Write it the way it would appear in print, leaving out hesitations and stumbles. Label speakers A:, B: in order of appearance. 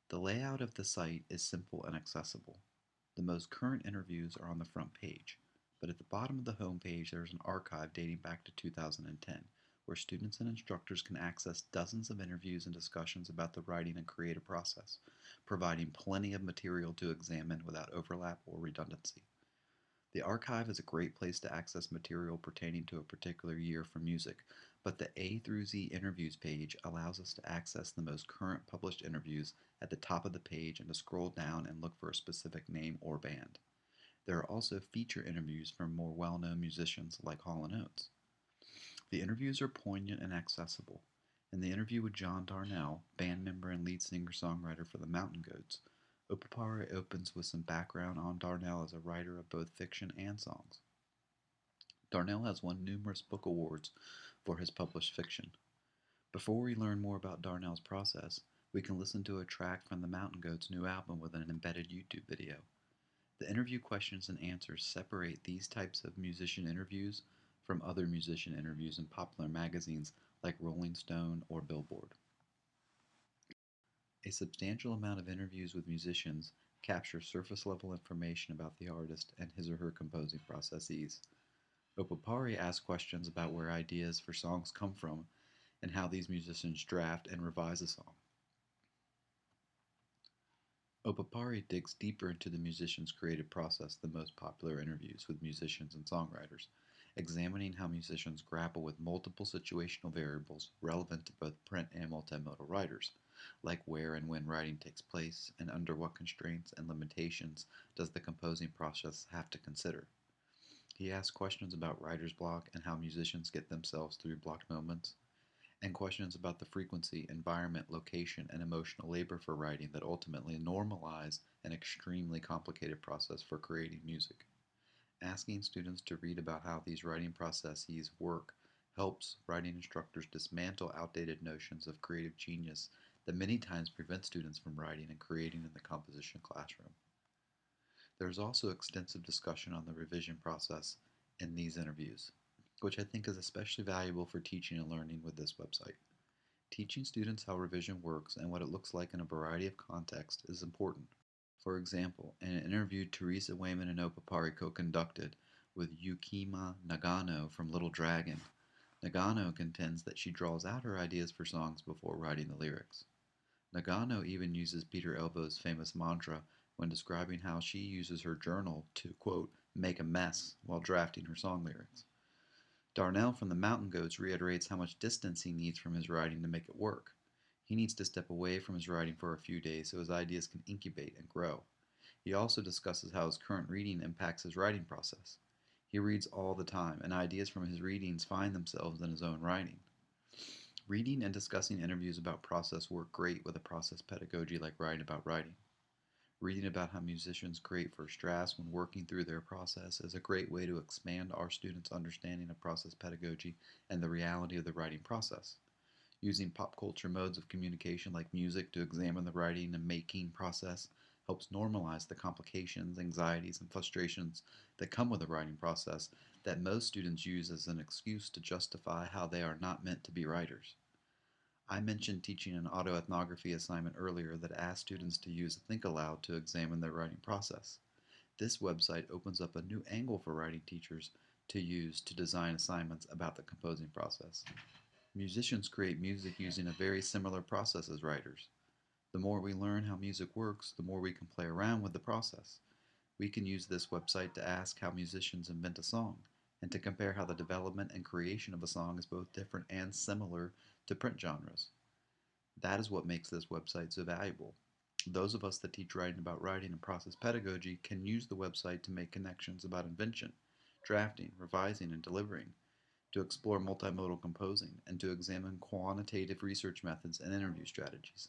A: The layout of the site is simple and accessible. The most current interviews are on the front page, but at the bottom of the home page there is an archive dating back to 2010, where students and instructors can access dozens of interviews and discussions about the writing and creative process, providing plenty of material to examine without overlap or redundancy. The archive is a great place to access material pertaining to a particular year for music, but the A through Z interviews page allows us to access the most current published interviews at the top of the page and to scroll down and look for a specific name or band. There are also feature interviews from more well-known musicians like Hall & Oates. The interviews are poignant and accessible. In the interview with John Darnielle, band member and lead singer-songwriter for the Mountain Goats, Opapari opens with some background on Darnielle as a writer of both fiction and songs. Darnielle has won numerous book awards for his published fiction. Before we learn more about Darnielle's process, we can listen to a track from the Mountain Goats' new album with an embedded YouTube video. The interview questions and answers separate these types of musician interviews from other musician interviews in popular magazines like Rolling Stone or Billboard. A substantial amount of interviews with musicians capture surface-level information about the artist and his or her composing processes. Opapari asks questions about where ideas for songs come from and how these musicians draft and revise a song. Opapari digs deeper into the musician's creative process than most popular interviews with musicians and songwriters, examining how musicians grapple with multiple situational variables relevant to both print and multimodal writers, like where and when writing takes place, and under what constraints and limitations does the composing process have to consider. He asks questions about writer's block and how musicians get themselves through blocked moments, and questions about the frequency, environment, location, and emotional labor for writing that ultimately normalize an extremely complicated process for creating music. Asking students to read about how these writing processes work helps writing instructors dismantle outdated notions of creative genius that many times prevent students from writing and creating in the composition classroom. There is also extensive discussion on the revision process in these interviews, which I think is especially valuable for teaching and learning with this website. Teaching students how revision works and what it looks like in a variety of contexts is important. For example, in an interview Teresa Wayman and Opapari co-conducted with Yukima Nagano from Little Dragon, Nagano contends that she draws out her ideas for songs before writing the lyrics. Nagano even uses Peter Elbow's famous mantra when describing how she uses her journal to, quote, make a mess while drafting her song lyrics. Darnielle from the Mountain Goats reiterates how much distance he needs from his writing to make it work. He needs to step away from his writing for a few days so his ideas can incubate and grow. He also discusses how his current reading impacts his writing process. He reads all the time, and ideas from his readings find themselves in his own writing. Reading and discussing interviews about process work great with a process pedagogy like Writing About Writing. Reading about how musicians create first drafts when working through their process is a great way to expand our students' understanding of process pedagogy and the reality of the writing process. Using pop culture modes of communication like music to examine the writing and making process helps normalize the complications, anxieties, and frustrations that come with the writing process that most students use as an excuse to justify how they are not meant to be writers. I mentioned teaching an autoethnography assignment earlier that asked students to use Think Aloud to examine their writing process. This website opens up a new angle for writing teachers to use to design assignments about the composing process. Musicians create music using a very similar process as writers. The more we learn how music works, the more we can play around with the process. We can use this website to ask how musicians invent a song, and to compare how the development and creation of a song is both different and similar to print genres. That is what makes this website so valuable. Those of us that teach writing about writing and process pedagogy can use the website to make connections about invention, drafting, revising, and delivering, to explore multimodal composing, and to examine quantitative research methods and interview strategies.